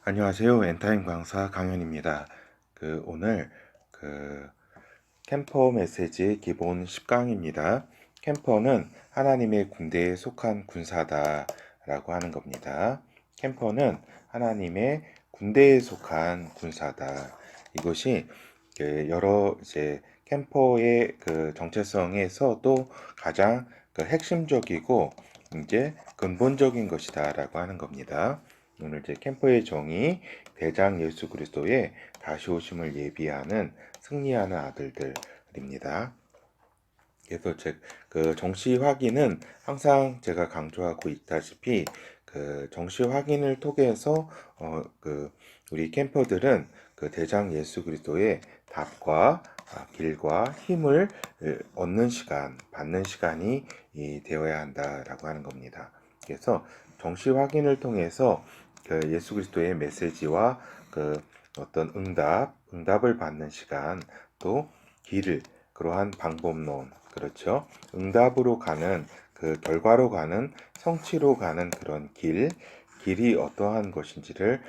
안녕하세요. 엔타임 강사 강현입니다. 오늘 캠퍼 메시지 기본 10강입니다. 캠퍼는 하나님의 군대에 속한 군사다라고 하는 겁니다. 캠퍼는 하나님의 군대에 속한 군사다. 이것이 여러 캠퍼의 정체성에서도 가장 핵심적이고 이제 근본적인 것이다라고 하는 겁니다. 오늘 캠퍼의 정의 대장 예수 그리스도의 다시 오심을 예비하는 승리하는 아들들입니다. 그래서 정시 확인은 항상 제가 강조하고 있다시피 정시 확인을 통해서 우리 캠퍼들은 대장 예수 그리스도의 답과 길과 힘을 얻는 시간, 받는 시간이 되어야 한다라고 하는 겁니다. 그래서 정시 확인을 통해서 예수 그리스도의 메시지와 어떤 응답을 받는 시간, 또 길을, 그러한 방법론, 그렇죠. 응답으로 가는 결과로 가는 성취로 가는 그런 길이 어떠한 것인지를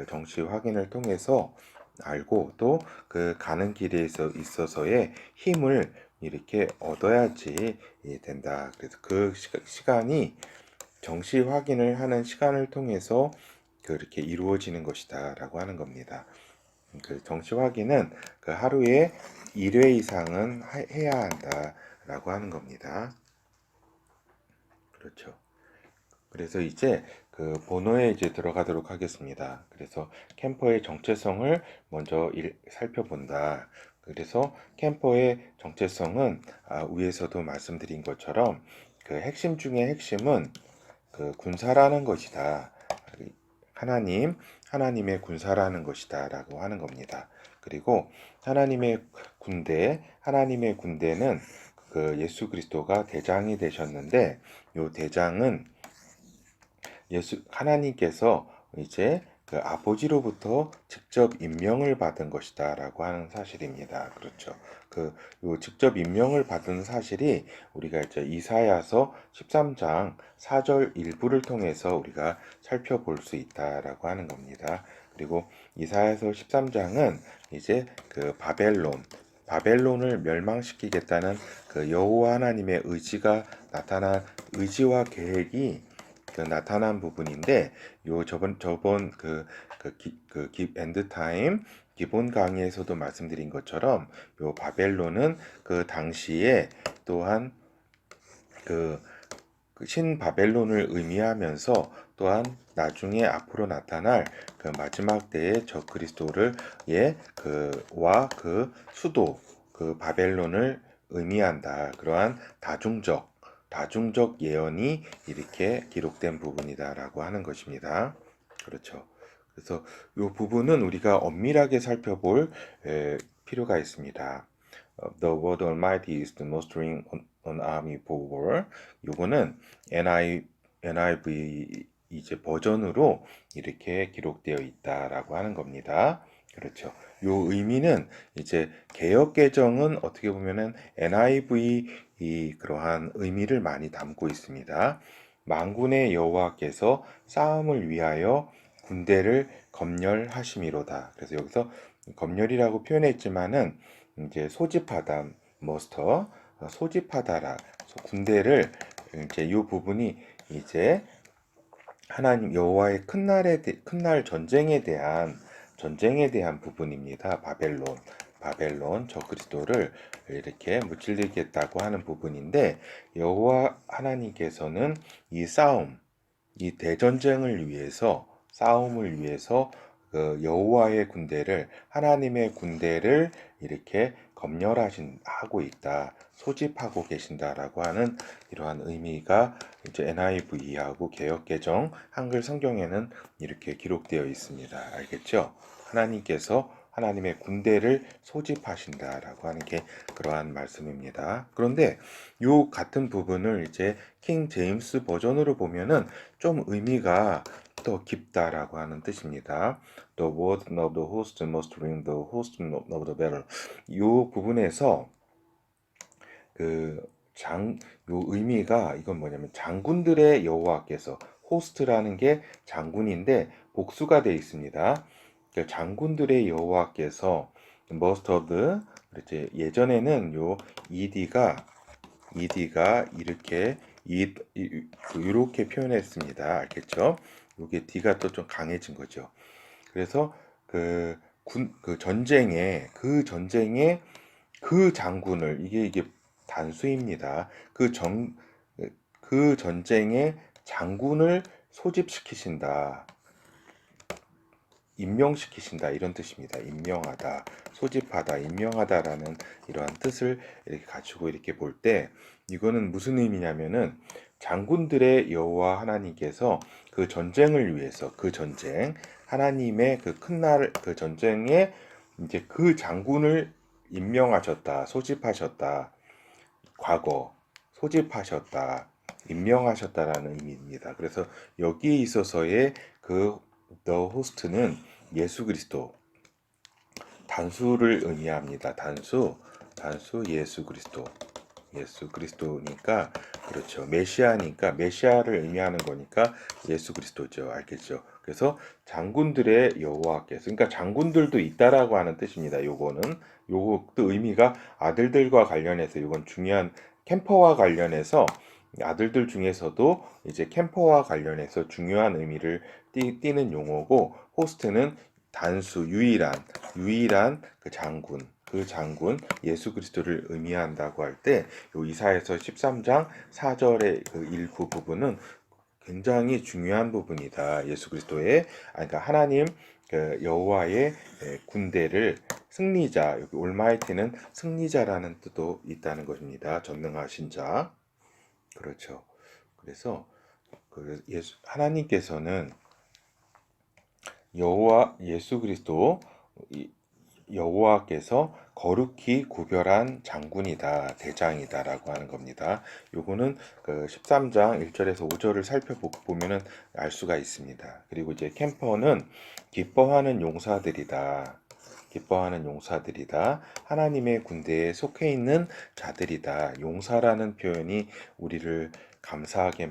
정시 확인을 통해서 알고 또 가는 길에 있어서의 힘을 이렇게 얻어야지 된다. 그래서 시간이 정시 확인을 하는 시간을 통해서 그렇게 이루어지는 것이다라고 하는 겁니다. 정시 확인은 하루에 1회 이상은 해야 한다라고 하는 겁니다. 그렇죠. 그래서 이제 본어에 들어가도록 하겠습니다. 그래서 캠퍼의 정체성을 먼저 살펴본다. 그래서 캠퍼의 정체성은 위에서도 말씀드린 것처럼 핵심 중에 핵심은 군사라는 것이다. 하나님의 군사라는 것이다라고 하는 겁니다. 그리고 하나님의 군대는 예수 그리스도가 대장이 되셨는데, 이 대장은 하나님께서 이제 아버지로부터 직접 임명을 받은 것이다라고 하는 사실입니다. 그렇죠. 요 직접 임명을 받은 사실이 우리가 이제 이사야서 13장 4절 일부를 통해서 우리가 살펴볼 수 있다라고 하는 겁니다. 그리고 이사야서 13장은 이제 바벨론을 멸망시키겠다는 여호와 하나님의 의지와 계획이 나타난 부분인데, 요 저번 엔드 타임 기본 강의에서도 말씀드린 것처럼 요 바벨론은 당시에 또한 신 바벨론을 의미하면서 또한 나중에 앞으로 나타날 마지막 때의 적 그리스도를 와 수도 바벨론을 의미한다. 그러한 다중적 예언이 이렇게 기록된 부분이다라고 하는 것입니다. 그렇죠. 그래서 이 부분은 우리가 엄밀하게 살펴볼 필요가 있습니다. The word Almighty is the mustering on army power. 요거는 NIV 이제 버전으로 이렇게 기록되어 있다라고 하는 겁니다. 그렇죠. 요 의미는 이제 개역 개정은 어떻게 보면은 NIV 그러한 의미를 많이 담고 있습니다. 만군의 여호와께서 싸움을 위하여 군대를 검열하심이로다. 그래서 여기서 검열이라고 표현했지만은 이제 소집하다, 머스터, 소집하다라, 군대를 이제 이 부분이 이제 하나님 여호와의 큰날 전쟁에 대한 부분입니다. 바벨론 저 그리스도를 이렇게 무찔리겠다고 하는 부분인데, 여호와 하나님께서는 이 대전쟁을 위해서 싸움을 위해서 여호와의 군대를 하나님의 군대를 이렇게 하고 있다, 소집하고 계신다라고 하는 이러한 의미가 이제 NIV하고 개역개정 한글 성경에는 이렇게 기록되어 있습니다. 알겠죠? 하나님의 군대를 소집하신다라고 하는 게 그러한 말씀입니다. 그런데 요 같은 부분을 이제 킹 제임스 버전으로 보면은 좀 의미가 더 깊다라고 하는 뜻입니다. The word of the host must bring the host of the battle. 이 부분에서 요 의미가 이건 뭐냐면 장군들의 여호와께서, 호스트라는 게 장군인데 복수가 되어 있습니다. 장군들의 여호와께서 머스터드, 그렇지. 예전에는 요 ed가 이렇게 이렇게 표현했습니다. 알겠죠? 요게 d가 또 좀 강해진 거죠. 그래서 그 전쟁에 그 장군을 이게 단수입니다. 그 전쟁에 장군을 소집시키신다. 임명시키신다 이런 뜻입니다. 임명하다, 소집하다, 임명하다라는 이러한 뜻을 이렇게 가지고 이렇게 볼 때 이거는 무슨 의미냐면은 장군들의 여호와 하나님께서 그 전쟁을 위해서 그 전쟁 하나님의 그 큰 날 그 전쟁에 이제 그 장군을 임명하셨다, 소집하셨다, 과거 소집하셨다, 임명하셨다라는 의미입니다. 그래서 여기에 있어서의 그 the host는 예수 그리스도 단수를 의미합니다. 단수 예수 그리스도니까 그렇죠. 메시아니까 메시아를 의미하는 거니까 예수 그리스도죠. 알겠죠? 그래서 장군들의 여호와께서 그러니까 장군들도 있다라고 하는 뜻입니다. 요것도 의미가 아들들과 관련해서 이건 중요한 캠퍼와 관련해서 아들들 중에서도 이제 캠퍼와 관련해서 중요한 의미를 띠는 용어고 호스트는 단수 유일한 그 장군 예수 그리스도를 의미한다고 할 때 요 이사야서 13장 4절의 그 일부 부분은 굉장히 중요한 부분이다. 예수 그리스도의 그러니까 하나님 그 여호와의 군대를 승리자 여기 올마이티는 승리자라는 뜻도 있다는 것입니다. 전능하신 자. 그렇죠. 그래서 하나님께서는 예수 그리스도 여호와께서 거룩히 구별한 장군이다, 대장이다라고 하는 겁니다. 요거는 그 13장 1절에서 5절을 살펴보면은 알 수가 있습니다. 그리고 이제 캠퍼는 기뻐하는 용사들이다. 하나님의 군대에 속해 있는 자들이다. 용사라는 표현이 우리를 감사하게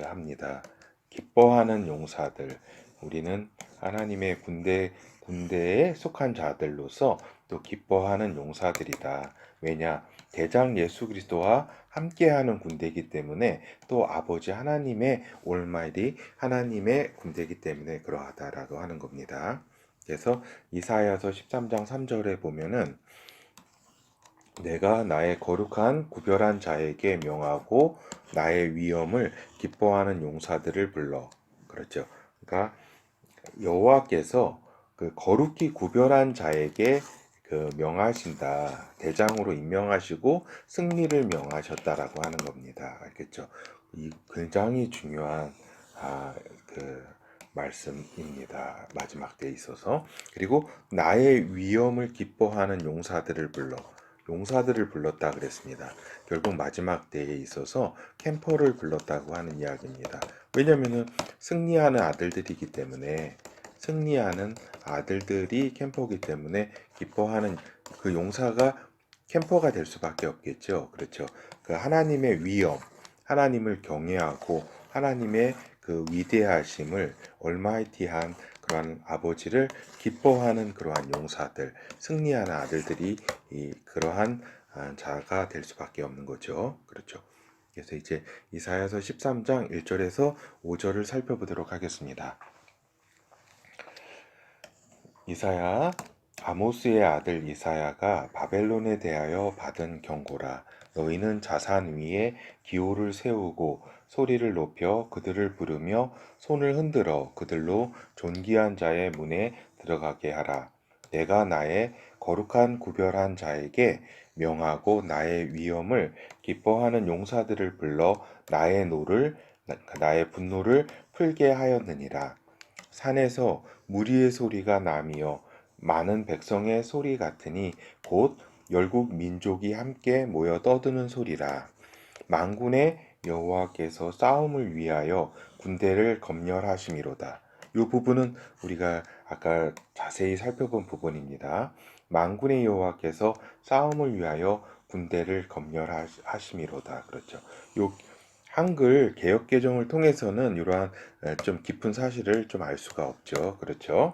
합니다. 기뻐하는 용사들. 우리는 하나님의 군대에 속한 자들로서 또 기뻐하는 용사들이다. 왜냐? 대장 예수 그리스도와 함께하는 군대이기 때문에 또 아버지 하나님의 올마이티 하나님의 군대이기 때문에 그러하다라고 하는 겁니다. 그래서 이사야서 13장 3절에 보면은 내가 나의 거룩한 구별한 자에게 명하고 나의 위엄을 기뻐하는 용사들을 불러. 그렇죠. 그러니까 여호와께서 그 거룩히 구별한 자에게 그 명하신다. 대장으로 임명하시고 승리를 명하셨다라고 하는 겁니다. 알겠죠? 이 굉장히 중요한 그 말씀입니다. 마지막 때에 있어서. 그리고 나의 위엄을 기뻐하는 용사들을 불렀다 그랬습니다. 결국 마지막 때에 있어서 캠퍼를 불렀다고 하는 이야기입니다. 왜냐면은 승리하는 아들들이 캠퍼이기 때문에 기뻐하는 그 용사가 캠퍼가 될 수밖에 없겠죠. 그렇죠. 그 하나님의 위엄, 하나님을 경외하고 하나님의 그 위대하심을 얼마이티한 그러한 아버지를 기뻐하는 그러한 용사들, 승리하는 아들들이 그러한 자가 될 수밖에 없는 거죠. 그렇죠. 그래서 이제 이사야서 13장 1절에서 5절을 살펴보도록 하겠습니다. 아모스의 아들 이사야가 바벨론에 대하여 받은 경고라. 너희는 자산 위에 기호를 세우고 소리를 높여 그들을 부르며 손을 흔들어 그들로 존귀한 자의 문에 들어가게 하라. 내가 나의 거룩한 구별한 자에게 명하고 나의 위엄을 기뻐하는 용사들을 불러 나의 분노를 풀게 하였느니라. 산에서 무리의 소리가 나며 많은 백성의 소리 같으니 곧 열국 민족이 함께 모여 떠드는 소리라. 만군의 여호와께서 싸움을 위하여 군대를 검열하심이로다. 이 부분은 우리가 아까 자세히 살펴본 부분입니다. 만군의 여호와께서 싸움을 위하여 군대를 검열하심이로다. 그렇죠. 요 한글 개역 개정을 통해서는 이러한 좀 깊은 사실을 좀 알 수가 없죠. 그렇죠?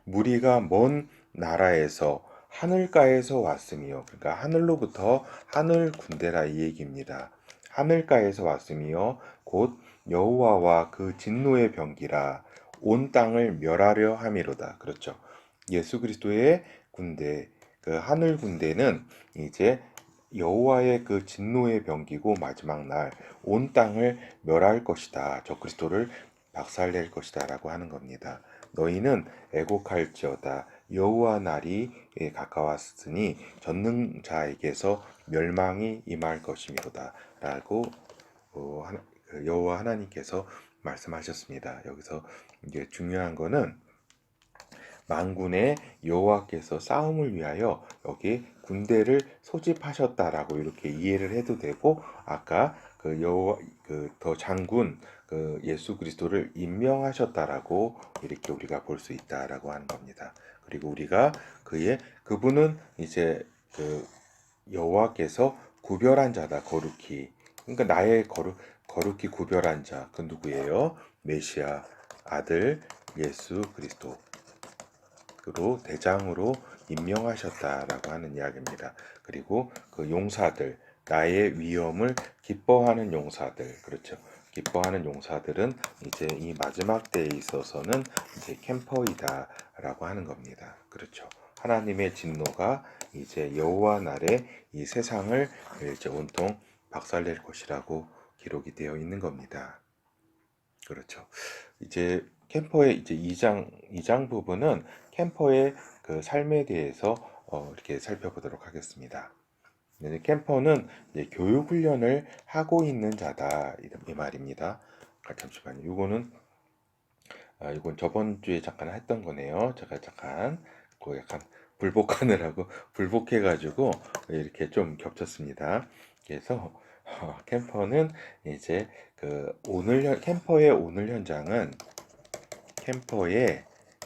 무리가 먼 나라에서 하늘가에서 왔으며, 그러니까 하늘로부터 하늘 군대라 이 얘기입니다. 하늘가에서 왔으며 곧 여호와와 그 진노의 병기라 온 땅을 멸하려 함이로다. 그렇죠. 예수 그리스도의 군대, 그 하늘 군대는 이제 여호와의 그 진노의 병기고 마지막 날 온 땅을 멸할 것이다. 저 그리스도를 박살낼 것이다라고 하는 겁니다. 너희는 애곡할지어다. 여호와 날이 가까웠으니 전능자에게서 멸망이 임할 것이미로다라고 여호와 하나님께서 말씀하셨습니다. 여기서 이제 중요한 거는 만군의 여호와께서 싸움을 위하여 여기 군대를 소집하셨다라고 이렇게 이해를 해도 되고, 아까 그 여호와 그 더 장군 그 예수 그리스도를 임명하셨다라고 이렇게 우리가 볼 수 있다라고 하는 겁니다. 그리고 우리가 그분은 이제 그 여호와께서 구별한 자다, 거룩히. 그러니까 나의 거룩히 구별한 자, 그 누구예요? 메시아 아들 예수 그리스도. 로 대장으로 임명하셨다라고 하는 이야기입니다. 그리고 그 용사들, 나의 위엄을 기뻐하는 용사들, 그렇죠. 기뻐하는 용사들은 이제 이 마지막 때에 있어서는 이제 캠퍼이다라고 하는 겁니다. 그렇죠. 하나님의 진노가 이제 여호와 날에 이 세상을 이제 온통 박살낼 것이라고 기록이 되어 있는 겁니다. 그렇죠. 이제 캠퍼의 이제 2장 부분은 캠퍼의 그 삶에 대해서 이렇게 살펴보도록 하겠습니다. 이제 캠퍼는 이제 교육 훈련을 하고 있는 자다 이 말입니다. 잠시만요. 이건 저번 주에 잠깐 했던 거네요. 제가 잠깐 그 약간 불복하느라고 불복해가지고 이렇게 좀 겹쳤습니다. 그래서 캠퍼는 이제 그 캠퍼의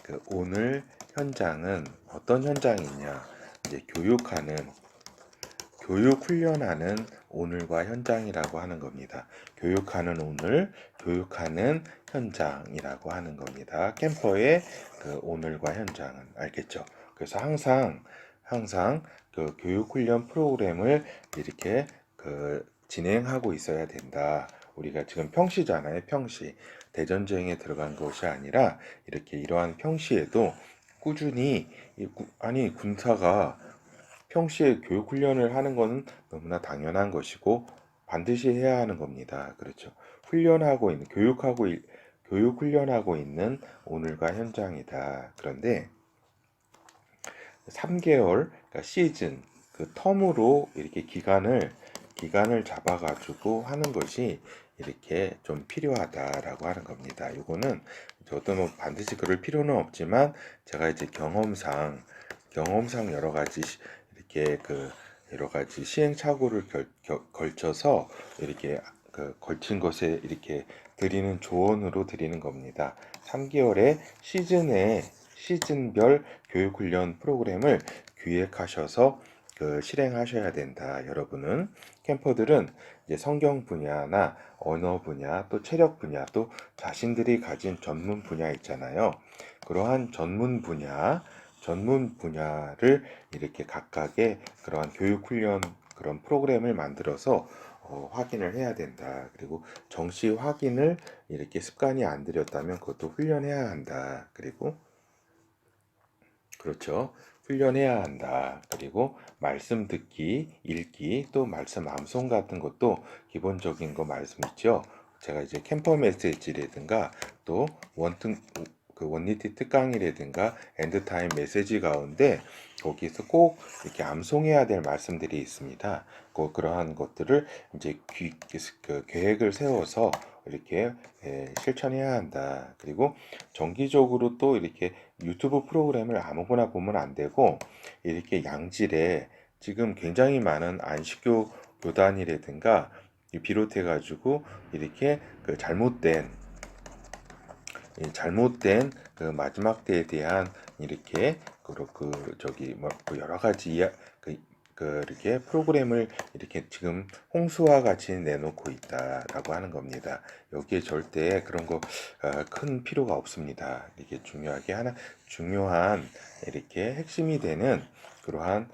그 오늘 현장은 어떤 현장이냐? 이제 교육 훈련하는 오늘과 현장이라고 하는 겁니다. 교육하는 오늘, 교육하는 현장이라고 하는 겁니다. 캠퍼의 그 오늘과 현장은 알겠죠? 그래서 항상 그 교육 훈련 프로그램을 이렇게 그 진행하고 있어야 된다. 우리가 지금 평시잖아요. 평시. 대전쟁에 들어간 것이 아니라 이렇게 이러한 평시에도 꾸준히 아니 군사가 평시에 교육 훈련을 하는 것은 너무나 당연한 것이고 반드시 해야 하는 겁니다. 그렇죠. 교육 훈련하고 있는 오늘과 현장이다. 그런데 3개월, 그러니까 시즌, 그 텀으로 이렇게 기간을 잡아가지고 하는 것이 이렇게 좀 필요하다라고 하는 겁니다. 이거는 저도 뭐 반드시 그럴 필요는 없지만 제가 이제 경험상 여러 가지 시행착오를 걸쳐서 이렇게 그 걸친 것에 이렇게 드리는 조언으로 드리는 겁니다. 3개월의 시즌별 교육훈련 프로그램을 기획하셔서 그 실행하셔야 된다. 여러분은 캠퍼들은 이제 성경 분야나 언어 분야, 또 체력 분야, 또 자신들이 가진 전문 분야 있잖아요. 그러한 전문 분야를 이렇게 각각의 그러한 교육 훈련 그런 프로그램을 만들어서 확인을 해야 된다. 그리고 정시 확인을 이렇게 습관이 안 들였다면 그것도 훈련해야 한다. 그리고 그렇죠. 훈련해야 한다. 그리고 말씀 듣기, 읽기, 또 말씀 암송 같은 것도 기본적인 거 말씀 있죠. 제가 이제 캠퍼 메시지라든가 또 원리티 특강이라든가 엔드타임 메시지 가운데 거기서 꼭 이렇게 암송해야 될 말씀들이 있습니다. 그러한 것들을 이제 그 계획을 세워서 이렇게 실천해야 한다. 그리고 정기적으로 또 이렇게 유튜브 프로그램을 아무거나 보면 안 되고 이렇게 양질의 지금 굉장히 많은 안식교 교단이라든가 비롯해 가지고 이렇게 그 잘못된 그 마지막 때에 대한 이렇게 그 여러 가지 이렇게 프로그램을 이렇게 지금 홍수와 같이 내놓고 있다라고 하는 겁니다. 여기에 절대 그런 거 큰 필요가 없습니다. 이게 중요한 이렇게 핵심이 되는 그러한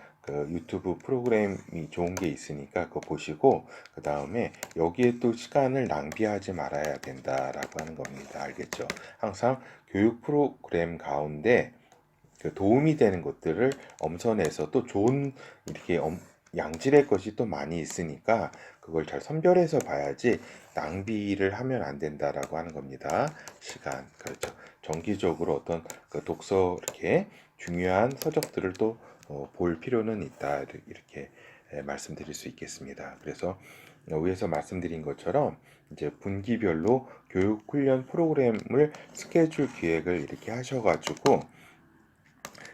유튜브 프로그램이 좋은 게 있으니까 그거 보시고 그 다음에 여기에 또 시간을 낭비하지 말아야 된다라고 하는 겁니다. 알겠죠? 항상 교육 프로그램 가운데 도움이 되는 것들을 엄선해서 또 좋은 이렇게 양질의 것이 또 많이 있으니까 그걸 잘 선별해서 봐야지 낭비를 하면 안 된다라고 하는 겁니다. 시간, 그렇죠. 정기적으로 어떤 독서 이렇게 중요한 서적들을 또 볼 필요는 있다 이렇게 말씀드릴 수 있겠습니다. 그래서 위에서 말씀드린 것처럼 이제 분기별로 교육 훈련 프로그램을 스케줄 기획을 이렇게 하셔가지고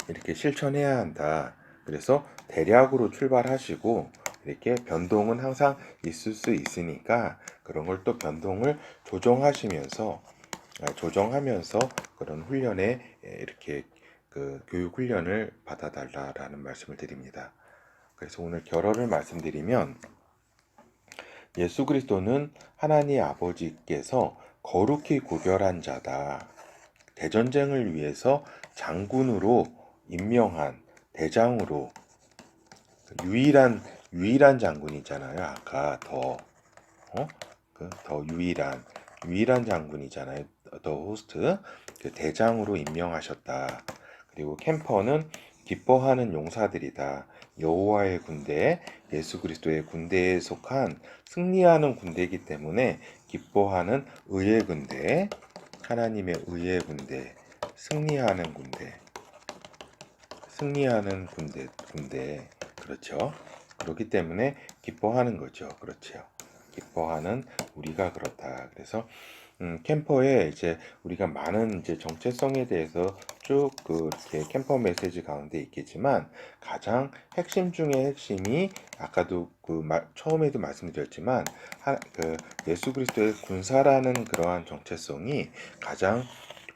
이렇게 실천해야 한다. 그래서 대략으로 출발하시고 이렇게 변동은 항상 있을 수 있으니까 그런 걸 또 변동을 조정하면서 그런 훈련에 이렇게 교육 훈련을 받아달라라는 말씀을 드립니다. 그래서 오늘 결론을 말씀드리면 예수 그리스도는 하나님 아버지께서 거룩히 구별한 자다. 대전쟁을 위해서 장군으로 임명한 대장으로 유일한 장군이잖아요. 아까 더 유일한 장군이잖아요. 더 호스트 대장으로 임명하셨다. 그리고 캠퍼는 기뻐하는 용사들이다. 여호와의 군대, 예수 그리스도의 군대에 속한 승리하는 군대이기 때문에 기뻐하는 의의 군대, 하나님의 의의 군대, 승리하는 군대, 그렇죠. 그렇기 때문에 기뻐하는 거죠. 그렇죠. 기뻐하는 우리가 그렇다. 그래서 캠퍼에 이제 우리가 많은 이제 정체성에 대해서 쭉 이렇게 캠퍼 메시지 가운데 있겠지만 가장 핵심 중에 핵심이 아까도 처음에도 말씀드렸지만 예수 그리스도의 군사라는 그러한 정체성이 가장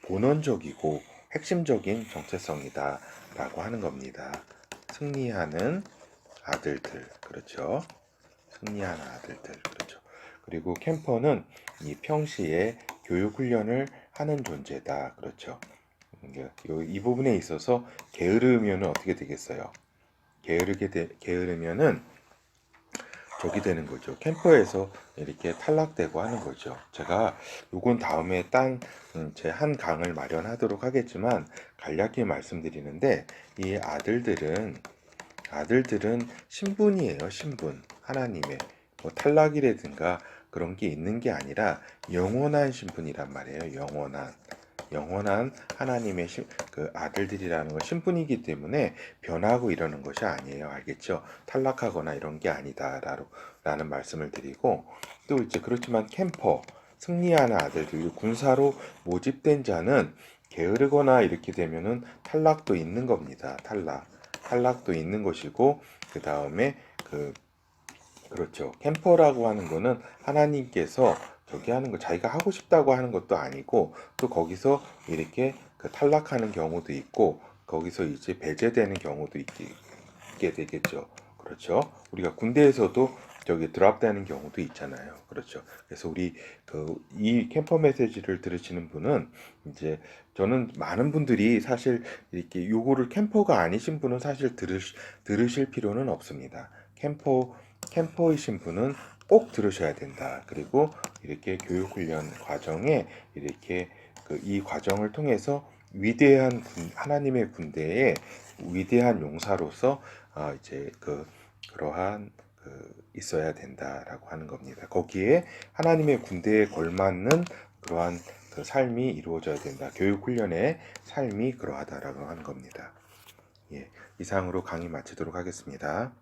본원적이고 핵심적인 정체성이다라고 하는 겁니다. 승리하는 아들들, 그렇죠. 승리하는 아들들, 그렇죠. 그리고 캠퍼는 이 평시에 교육 훈련을 하는 존재다, 그렇죠. 이 부분에 있어서 게으르면 어떻게 되겠어요? 게으르면은 저기 되는 거죠. 캠퍼에서 이렇게 탈락되고 하는 거죠. 제가 요건 다음에 제 한 강을 마련하도록 하겠지만 간략히 말씀드리는데 이 아들들은 신분이에요. 신분. 하나님의 뭐 탈락이라든가 그런 게 있는 게 아니라 영원한 신분이란 말이에요. 영원한 하나님의 아들들이라는 건 신분이기 때문에 변하고 이러는 것이 아니에요. 알겠죠? 탈락하거나 이런 게 아니다라는 말씀을 드리고 또 이제 그렇지만 캠퍼 승리하는 아들들 군사로 모집된 자는 게으르거나 이렇게 되면은 탈락도 있는 겁니다. 탈락도 있는 것이고 그 다음에 그렇죠. 캠퍼라고 하는 거는 하나님께서 저기 하는 거 자기가 하고 싶다고 하는 것도 아니고 또 거기서 이렇게 탈락하는 경우도 있고 거기서 이제 배제되는 경우도 있게 되겠죠. 그렇죠. 우리가 군대에서도 저기 드랍되는 경우도 있잖아요. 그렇죠. 그래서 우리 이 캠퍼 메시지를 들으시는 분은 이제 저는 많은 분들이 사실 이렇게 요거를 캠퍼가 아니신 분은 사실 들으실 필요는 없습니다. 캠퍼이신 분은 꼭 들으셔야 된다. 그리고 이렇게 교육훈련 과정에 이렇게 이 과정을 통해서 하나님의 군대의 위대한 용사로서 이제 그러한 있어야 된다라고 하는 겁니다. 거기에 하나님의 군대에 걸맞는 그러한 삶이 이루어져야 된다. 교육훈련의 삶이 그러하다라고 하는 겁니다. 예, 이상으로 강의 마치도록 하겠습니다.